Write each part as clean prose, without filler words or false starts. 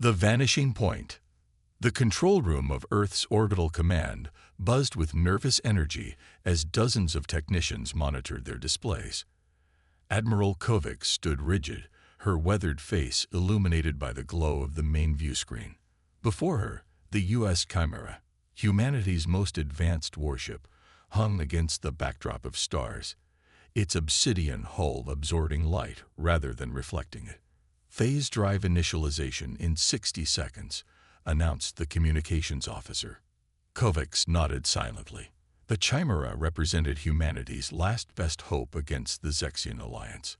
The vanishing point. The control room of Earth's orbital command buzzed with nervous energy as dozens of technicians monitored their displays. Admiral Kovacs stood rigid, her weathered face illuminated by the glow of the main view screen. Before her, the U.S. Chimera, humanity's most advanced warship, hung against the backdrop of stars, its obsidian hull absorbing light rather than reflecting it. Phase drive initialization in 60 seconds, announced the communications officer. Kovacs nodded silently. The Chimera represented humanity's last best hope against the Zexian alliance.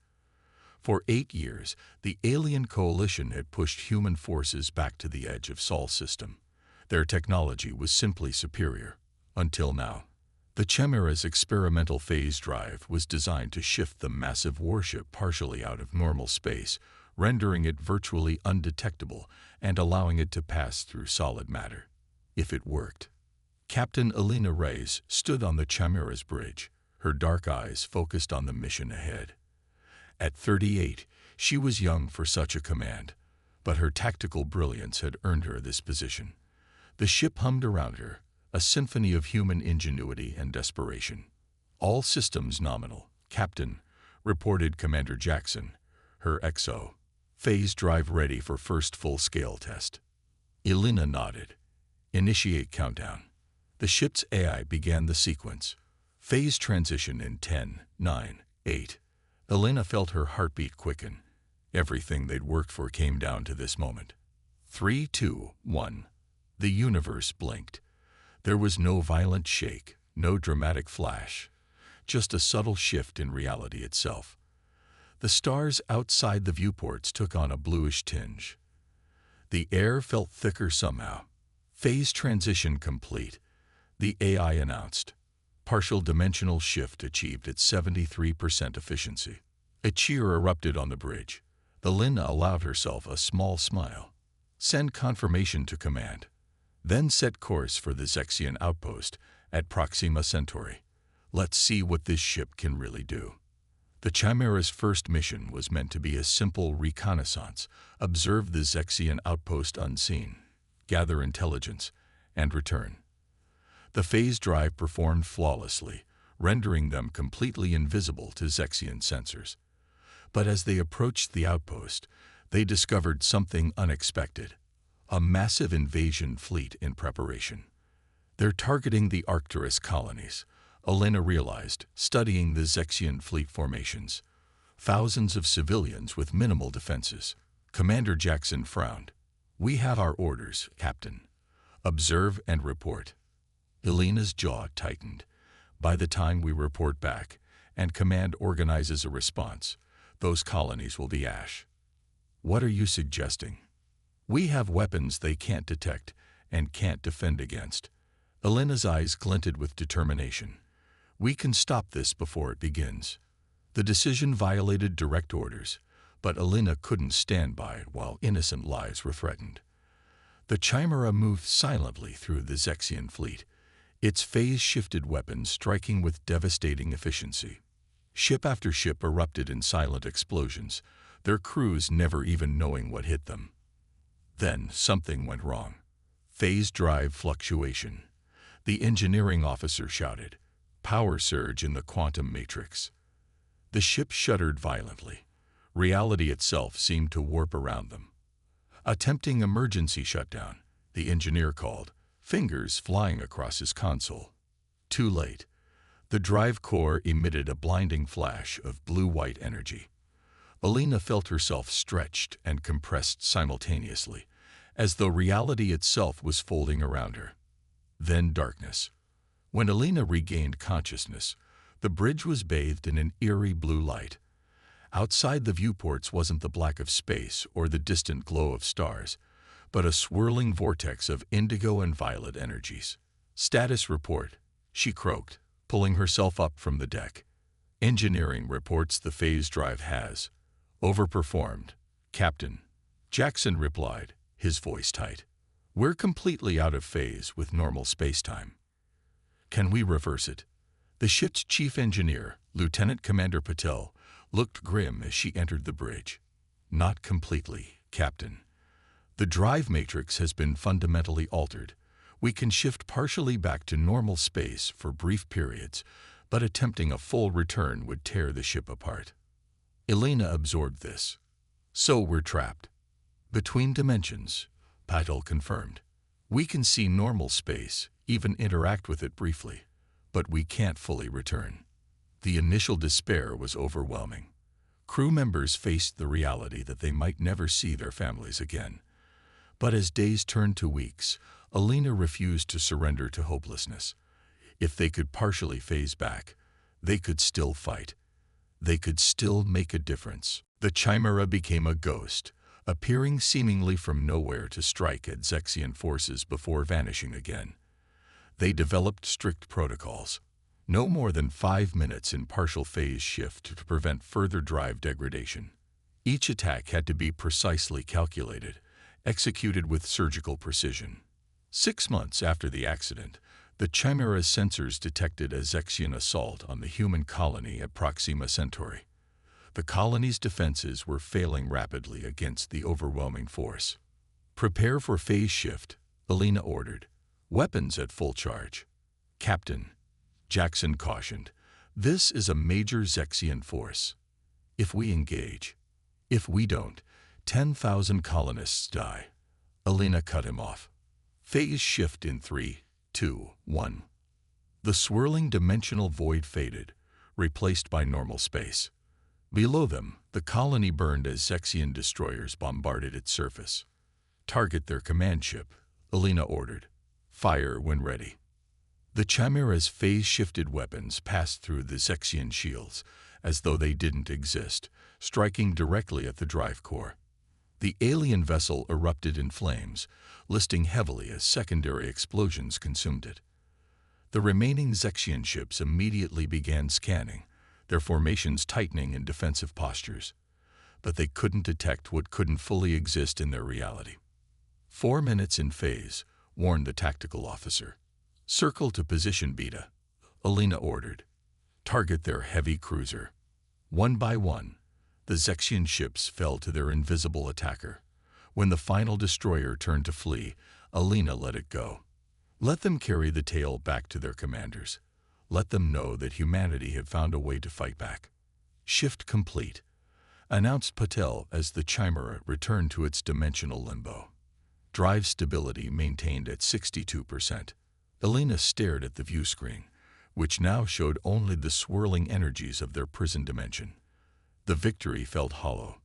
For 8 years, the alien coalition had pushed human forces back to the edge of Sol system. Their technology was simply superior, until now. The Chimera's experimental phase drive was designed to shift the massive warship partially out of normal space, rendering it virtually undetectable and allowing it to pass through solid matter. If it worked. Captain Elena Reyes stood on the Chimera's bridge, her dark eyes focused on the mission ahead. At 38, she was young for such a command, but her tactical brilliance had earned her this position. The ship hummed around her, a symphony of human ingenuity and desperation. All systems nominal, Captain, reported Commander Jackson, her XO. Phase drive ready for first full-scale test. Elena nodded. Initiate countdown. The ship's AI began the sequence. Phase transition in 10, 9, 8. Elena felt her heartbeat quicken. Everything they'd worked for came down to this moment. 3, 2, 1. The universe blinked. There was no violent shake, no dramatic flash, just a subtle shift in reality itself. The stars outside the viewports took on a bluish tinge. The air felt thicker somehow. Phase transition complete. The AI announced. Partial dimensional shift achieved at 73% efficiency. A cheer erupted on the bridge. The Lina allowed herself a small smile. Send confirmation to command. Then set course for the Zexian outpost at Proxima Centauri. Let's see what this ship can really do. The Chimera's first mission was meant to be a simple reconnaissance, observe the Zexian outpost unseen, gather intelligence, and return. The phase drive performed flawlessly, rendering them completely invisible to Zexian sensors. But as they approached the outpost, they discovered something unexpected. A massive invasion fleet in preparation. They're targeting the Arcturus colonies, Elena realized, studying the Zexian fleet formations. Thousands of civilians with minimal defenses. Commander Jackson frowned. We have our orders, Captain. Observe and report. Elena's jaw tightened. By the time we report back, and command organizes a response, those colonies will be ash. What are you suggesting? We have weapons they can't detect and can't defend against. Elena's eyes glinted with determination. We can stop this before it begins. The decision violated direct orders, but Elena couldn't stand by it while innocent lives were threatened. The Chimera moved silently through the Zexian fleet, its phase-shifted weapons striking with devastating efficiency. Ship after ship erupted in silent explosions, their crews never even knowing what hit them. Then something went wrong. Phase drive fluctuation. The engineering officer shouted. Power surge in the quantum matrix. The ship shuddered violently. Reality itself seemed to warp around them. Attempting emergency shutdown, the engineer called, fingers flying across his console. Too late. The drive core emitted a blinding flash of blue-white energy. Elena felt herself stretched and compressed simultaneously, as though reality itself was folding around her. Then darkness. When Elena regained consciousness, the bridge was bathed in an eerie blue light. Outside the viewports wasn't the black of space or the distant glow of stars, but a swirling vortex of indigo and violet energies. Status report, she croaked, pulling herself up from the deck. Engineering reports the phase drive has overperformed, Captain. Jackson replied, his voice tight. We're completely out of phase with normal spacetime. Can we reverse it? The ship's chief engineer, Lieutenant Commander Patel, looked grim as she entered the bridge. Not completely, Captain. The drive matrix has been fundamentally altered. We can shift partially back to normal space for brief periods, but attempting a full return would tear the ship apart. Elena absorbed this. So we're trapped. Between dimensions, Patel confirmed. We can see normal space, even interact with it briefly, but we can't fully return. The initial despair was overwhelming. Crew members faced the reality that they might never see their families again. But as days turned to weeks, Elena refused to surrender to hopelessness. If they could partially phase back, they could still fight. They could still make a difference. The Chimera became a ghost, appearing seemingly from nowhere to strike at Zexian forces before vanishing again. They developed strict protocols. No more than 5 minutes in partial phase shift to prevent further drive degradation. Each attack had to be precisely calculated, executed with surgical precision. 6 months after the accident, the Chimera's sensors detected a Zexian assault on the human colony at Proxima Centauri. The colony's defenses were failing rapidly against the overwhelming force. Prepare for phase shift, Elena ordered. Weapons at full charge. Captain, Jackson cautioned, this is a major Zexian force. If we engage, if we don't, 10,000 colonists die. Elena cut him off. Phase shift in 3, 2, 1. The swirling dimensional void faded, replaced by normal space. Below them, the colony burned as Zexian destroyers bombarded its surface. Target their command ship, Elena ordered. Fire when ready. The Chimera's phase-shifted weapons passed through the Zexian shields, as though they didn't exist, striking directly at the drive core. The alien vessel erupted in flames, listing heavily as secondary explosions consumed it. The remaining Zexian ships immediately began scanning, their formations tightening in defensive postures. But they couldn't detect what couldn't fully exist in their reality. 4 minutes in phase, warned the tactical officer. Circle to position Beta, Elena ordered. Target their heavy cruiser. One by one, the Zexian ships fell to their invisible attacker. When the final destroyer turned to flee, Elena let it go. Let them carry the tale back to their commanders. Let them know that humanity had found a way to fight back. Shift complete, announced Patel as the Chimera returned to its dimensional limbo. Drive stability maintained at 62%. Elena stared at the view screen, which now showed only the swirling energies of their prison dimension. The victory felt hollow.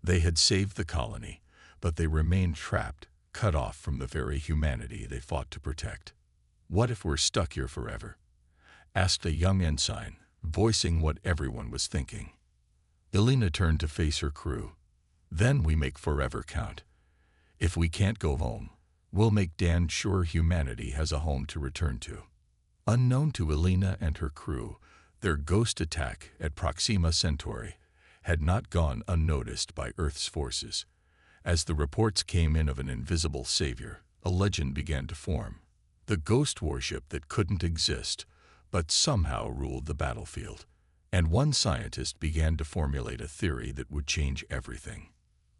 They had saved the colony, but they remained trapped, cut off from the very humanity they fought to protect. What if we're stuck here forever? Asked a young ensign, voicing what everyone was thinking. Elena turned to face her crew. Then we make forever count. If we can't go home, we'll make damn sure humanity has a home to return to. Unknown to Elena and her crew, their ghost attack at Proxima Centauri had not gone unnoticed by Earth's forces. As the reports came in of an invisible savior, a legend began to form. The ghost warship that couldn't exist, but somehow ruled the battlefield. And one scientist began to formulate a theory that would change everything.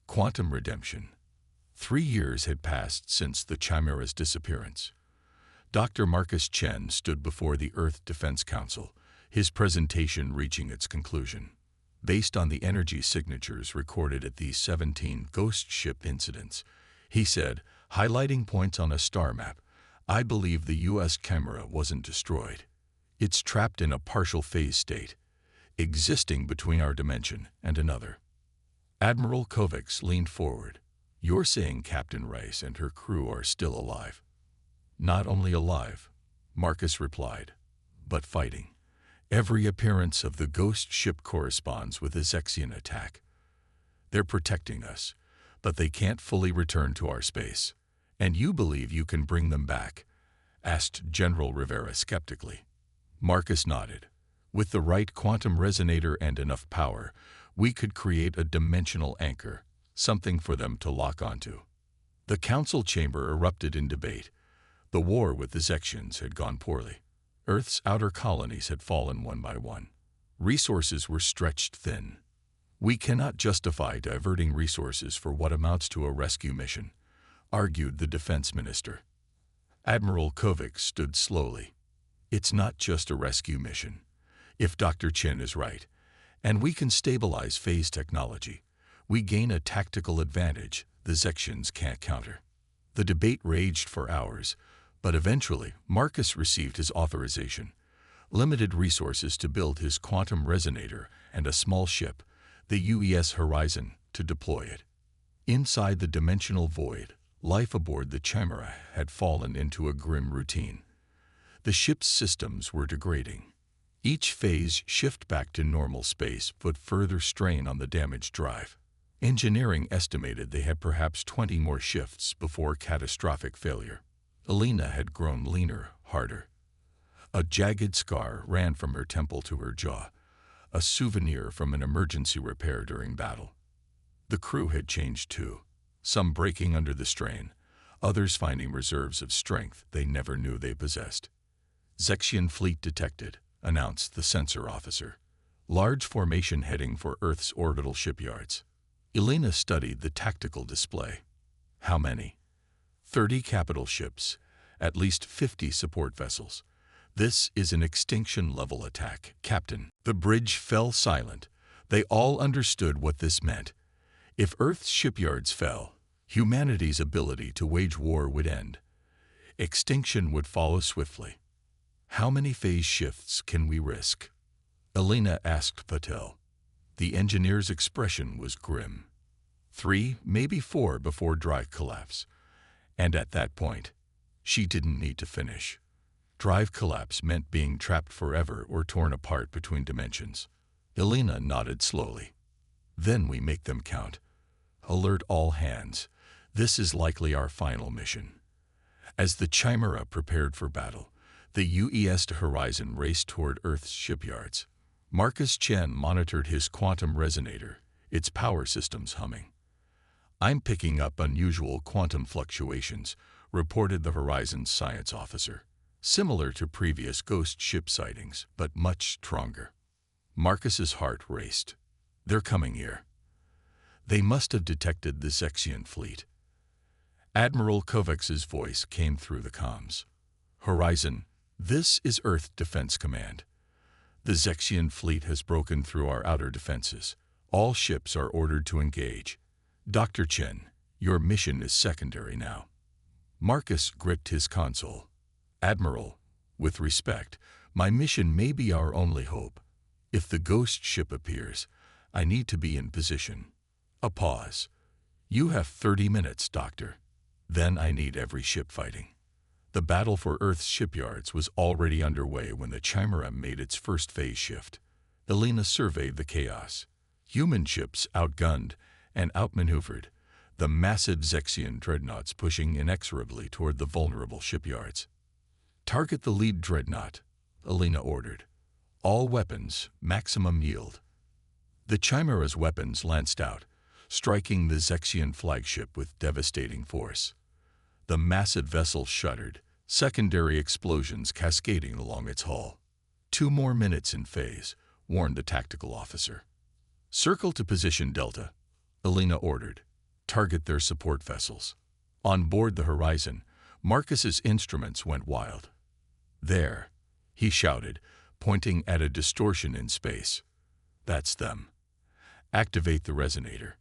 Quantum redemption. 3 years had passed since the Chimera's disappearance. Dr. Marcus Chen stood before the Earth Defense Council, his presentation reaching its conclusion. Based on the energy signatures recorded at these 17 ghost ship incidents, he said, highlighting points on a star map, I believe the U.S. Chimera wasn't destroyed. It's trapped in a partial phase state, existing between our dimension and another. Admiral Kovacs leaned forward. You're saying Captain Rice and her crew are still alive? Not only alive, Marcus replied, but fighting. Every appearance of the ghost ship corresponds with a Zexian attack. They're protecting us, but they can't fully return to our space. And you believe you can bring them back? Asked General Rivera skeptically. Marcus nodded. With the right quantum resonator and enough power, we could create a dimensional anchor, something for them to lock onto. The council chamber erupted in debate. The war with the Zexians had gone poorly. Earth's outer colonies had fallen one by one. Resources were stretched thin. We cannot justify diverting resources for what amounts to a rescue mission, argued the defense minister. Admiral Kovic stood slowly. It's not just a rescue mission. If Dr. Chen is right, and we can stabilize phase technology, we gain a tactical advantage the Zexians can't counter. The debate raged for hours, but eventually Marcus received his authorization. Limited resources to build his quantum resonator and a small ship, the UES Horizon, to deploy it. Inside the dimensional void, life aboard the Chimera had fallen into a grim routine. The ship's systems were degrading. Each phase shift back to normal space put further strain on the damaged drive. Engineering estimated they had perhaps 20 more shifts before catastrophic failure. Elena had grown leaner, harder. A jagged scar ran from her temple to her jaw, a souvenir from an emergency repair during battle. The crew had changed too, some breaking under the strain, others finding reserves of strength they never knew they possessed. Zexian fleet detected, announced the sensor officer. Large formation heading for Earth's orbital shipyards. Elena studied the tactical display. How many? 30 capital ships, at least 50 support vessels. This is an extinction-level attack, Captain. The bridge fell silent. They all understood what this meant. If Earth's shipyards fell, humanity's ability to wage war would end. Extinction would follow swiftly. How many phase shifts can we risk? Elena asked Patel. The engineer's expression was grim. 3, maybe 4 before drive collapse. And at that point, she didn't need to finish. Drive collapse meant being trapped forever or torn apart between dimensions. Elena nodded slowly. Then we make them count. Alert all hands. This is likely our final mission. As the Chimera prepared for battle, the UES Horizon raced toward Earth's shipyards. Marcus Chen monitored his quantum resonator, its power systems humming. I'm picking up unusual quantum fluctuations, reported the Horizon's science officer. Similar to previous ghost ship sightings, but much stronger. Marcus's heart raced. They're coming here. They must have detected the Zexian fleet. Admiral Kovac's voice came through the comms. Horizon, this is Earth Defense Command. The Zexian fleet has broken through our outer defenses. All ships are ordered to engage. Dr. Chen, your mission is secondary now. Marcus gripped his console. Admiral, with respect, my mission may be our only hope. If the ghost ship appears, I need to be in position. A pause. You have 30 minutes, Doctor. Then I need every ship fighting. The battle for Earth's shipyards was already underway when the Chimera made its first phase shift. Elena surveyed the chaos. Human ships outgunned and outmaneuvered, the massive Zexian dreadnoughts pushing inexorably toward the vulnerable shipyards. Target the lead dreadnought, Elena ordered. All weapons, maximum yield. The Chimera's weapons lanced out, striking the Zexian flagship with devastating force. The massive vessel shuddered, secondary explosions cascading along its hull. 2 more minutes in phase, warned the tactical officer. Circle to position Delta, Elena ordered. Target their support vessels. On board the Horizon, Marcus's instruments went wild. There, he shouted, pointing at a distortion in space. That's them. Activate the resonator.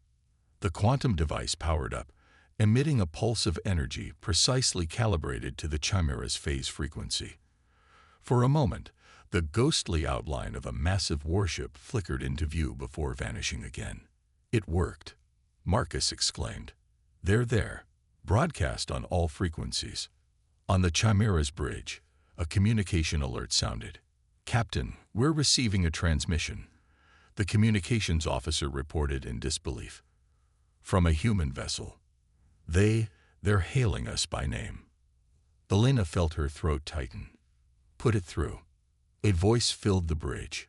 The quantum device powered up, emitting a pulse of energy precisely calibrated to the Chimera's phase frequency. For a moment, the ghostly outline of a massive warship flickered into view before vanishing again. It worked, Marcus exclaimed. They're there, broadcast on all frequencies. On the Chimera's bridge, a communication alert sounded. Captain, we're receiving a transmission. The communications officer reported in disbelief. From a human vessel. They're hailing us by name. Elena felt her throat tighten. Put it through. A voice filled the bridge.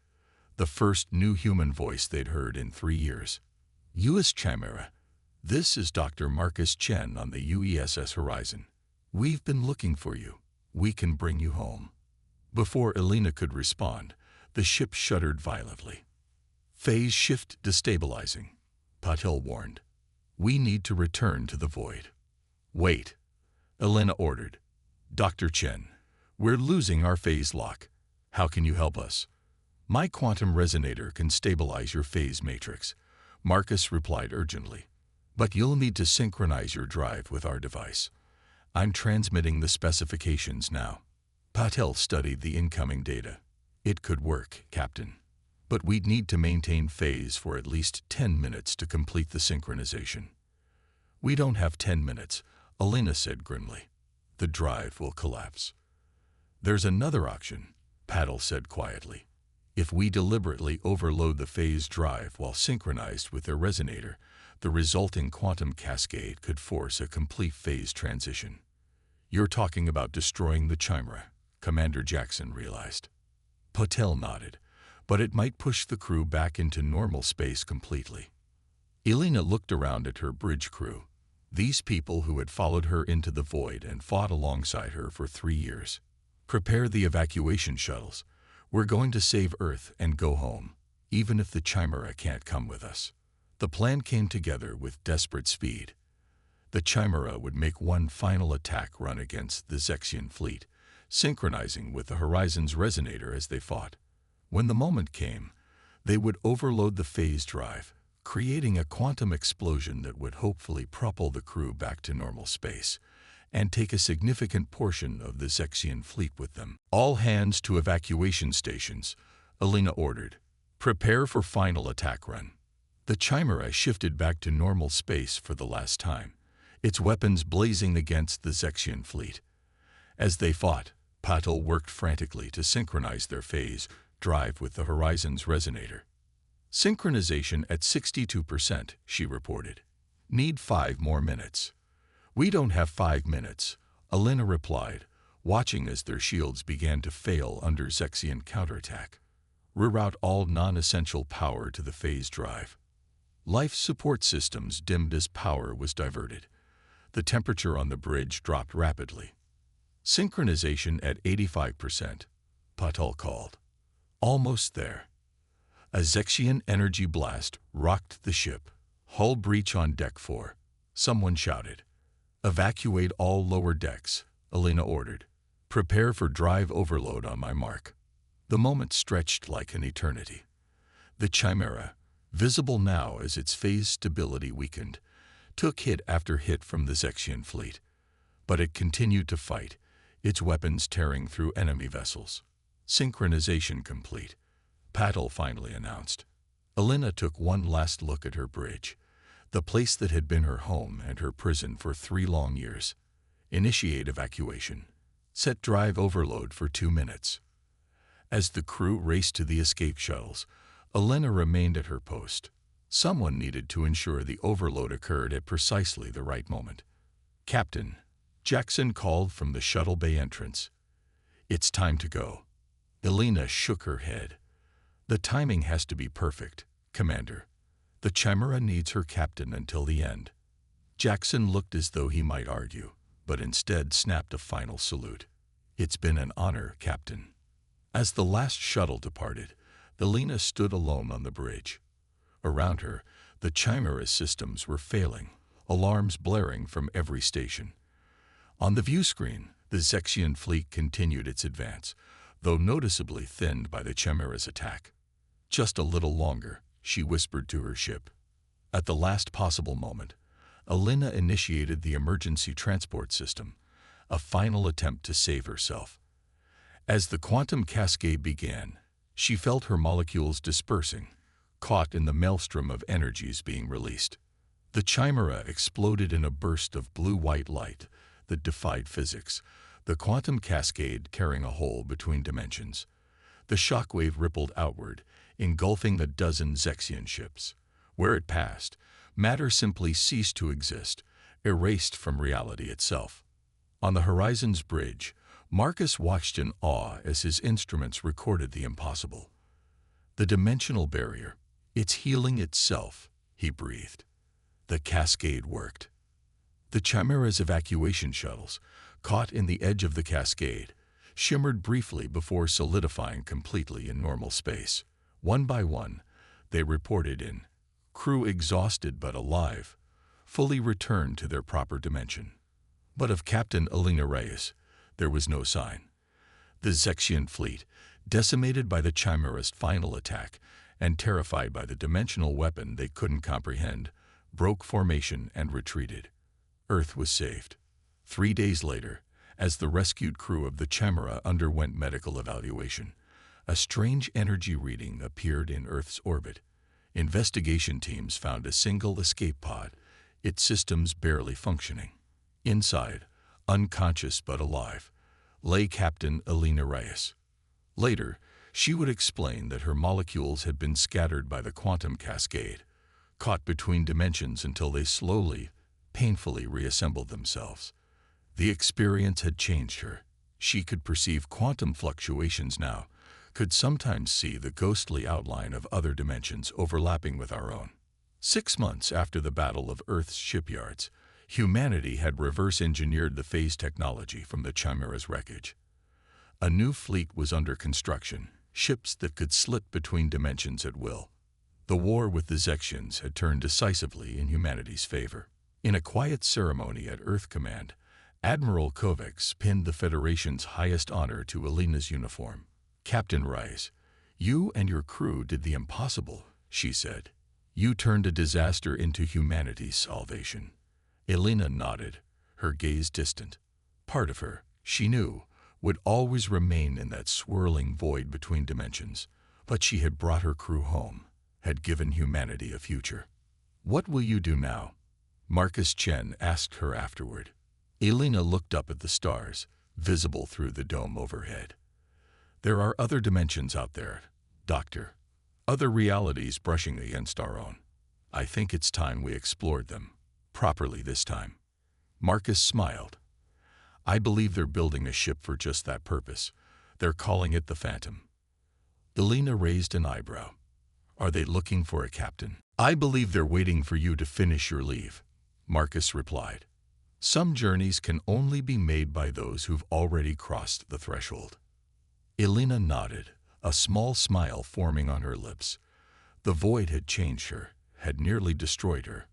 The first new human voice they'd heard in 3 years. U.S. Chimera, this is Dr. Marcus Chen on the UESS Horizon. We've been looking for you. We can bring you home. Before Elena could respond, the ship shuddered violently. Phase shift destabilizing, Patel warned. We need to return to the void. Wait, Elena ordered. Dr. Chen, we're losing our phase lock. How can you help us? My quantum resonator can stabilize your phase matrix, Marcus replied urgently. But you'll need to synchronize your drive with our device. I'm transmitting the specifications now. Patel studied the incoming data. It could work, Captain. But we'd need to maintain phase for at least 10 minutes to complete the synchronization. We don't have 10 minutes, Elena said grimly. The drive will collapse. There's another option, Patel said quietly. If we deliberately overload the phase drive while synchronized with their resonator, the resulting quantum cascade could force a complete phase transition. You're talking about destroying the Chimera, Commander Jackson realized. Patel nodded, but it might push the crew back into normal space completely. Elena looked around at her bridge crew, these people who had followed her into the void and fought alongside her for 3 years. Prepare the evacuation shuttles. We're going to save Earth and go home, even if the Chimera can't come with us. The plan came together with desperate speed. The Chimera would make one final attack run against the Zexian fleet, synchronizing with the Horizon's resonator as they fought. When the moment came, they would overload the phase drive, creating a quantum explosion that would hopefully propel the crew back to normal space and take a significant portion of the Zexian fleet with them. All hands to evacuation stations, Elena ordered. Prepare for final attack run. The Chimera shifted back to normal space for the last time, its weapons blazing against the Zexian fleet. As they fought, Patel worked frantically to synchronize their phase drive with the Horizon's resonator. Synchronization at 62%, she reported. Need 5 more minutes. We don't have 5 minutes, Elena replied, watching as their shields began to fail under Zexian counterattack. Reroute all non-essential power to the phase drive. Life support systems dimmed as power was diverted. The temperature on the bridge dropped rapidly. Synchronization at 85%, Patel called. Almost there. A Zexian energy blast rocked the ship. Hull breach on deck 4, someone shouted. Evacuate all lower decks, Elena ordered. Prepare for drive overload on my mark. The moment stretched like an eternity. The Chimera, visible now as its phase stability weakened, took hit after hit from the Zexian fleet. But it continued to fight, its weapons tearing through enemy vessels. Synchronization complete, Patel finally announced. Elena took one last look at her bridge, the place that had been her home and her prison for 3 long years. Initiate evacuation. Set drive overload for 2 minutes. As the crew raced to the escape shuttles, Elena remained at her post. Someone needed to ensure the overload occurred at precisely the right moment. Captain, Jackson called from the shuttle bay entrance. It's time to go. Elena shook her head. The timing has to be perfect, Commander. The Chimera needs her captain until the end. Jackson looked as though he might argue, but instead snapped a final salute. It's been an honor, Captain. As the last shuttle departed, Elena stood alone on the bridge. Around her, the Chimera's systems were failing, alarms blaring from every station. On the view screen, the Zexian fleet continued its advance, though noticeably thinned by the Chimera's attack. Just a little longer, she whispered to her ship. At the last possible moment, Elena initiated the emergency transport system, a final attempt to save herself. As the quantum cascade began, she felt her molecules dispersing, caught in the maelstrom of energies being released. The Chimera exploded in a burst of blue-white light that defied physics, the quantum cascade carrying a hole between dimensions. The shockwave rippled outward, engulfing a dozen Zexian ships. Where it passed, matter simply ceased to exist, erased from reality itself. On the Horizon's bridge, Marcus watched in awe as his instruments recorded the impossible. The dimensional barrier, it's healing itself, he breathed. The cascade worked. The Chimera's evacuation shuttles, caught in the edge of the cascade, shimmered briefly before solidifying completely in normal space. One by one, they reported in. Crew exhausted but alive, fully returned to their proper dimension. But of Captain Elena Reyes, there was no sign. The Zexian fleet, decimated by the Chimera's final attack and terrified by the dimensional weapon they couldn't comprehend, broke formation and retreated. Earth was saved. 3 days later, as the rescued crew of the Chimera underwent medical evaluation, a strange energy reading appeared in Earth's orbit. Investigation teams found a single escape pod, its systems barely functioning. Inside, unconscious but alive, lay Captain Elena Reyes. Later, she would explain that her molecules had been scattered by the quantum cascade, caught between dimensions until they slowly, painfully reassembled themselves. The experience had changed her. She could perceive quantum fluctuations now, could sometimes see the ghostly outline of other dimensions overlapping with our own. 6 months after the Battle of Earth's shipyards, humanity had reverse-engineered the phase technology from the Chimera's wreckage. A new fleet was under construction, ships that could slit between dimensions at will. The war with the Zexians had turned decisively in humanity's favor. In a quiet ceremony at Earth Command, Admiral Kovacs pinned the Federation's highest honor to Elena's uniform. "Captain Reyes, you and your crew did the impossible," she said. "You turned a disaster into humanity's salvation." Elena nodded, her gaze distant. Part of her, she knew, would always remain in that swirling void between dimensions, but she had brought her crew home, had given humanity a future. "What will you do now?" Marcus Chen asked her afterward. Elena looked up at the stars, visible through the dome overhead. "There are other dimensions out there, Doctor. Other realities brushing against our own. I think it's time we explored them, properly this time." Marcus smiled. "I believe they're building a ship for just that purpose. They're calling it the Phantom." Elena raised an eyebrow. "Are they looking for a captain?" "I believe they're waiting for you to finish your leave," Marcus replied. "Some journeys can only be made by those who've already crossed the threshold." Elena nodded, a small smile forming on her lips. The void had changed her, had nearly destroyed her,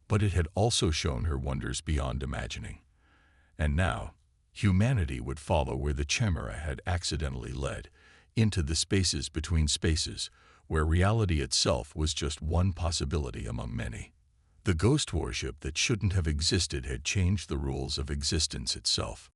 but it had also shown her wonders beyond imagining. And now, humanity would follow where the Chimera had accidentally led, into the spaces between spaces, where reality itself was just one possibility among many. The ghost warship that shouldn't have existed had changed the rules of existence itself.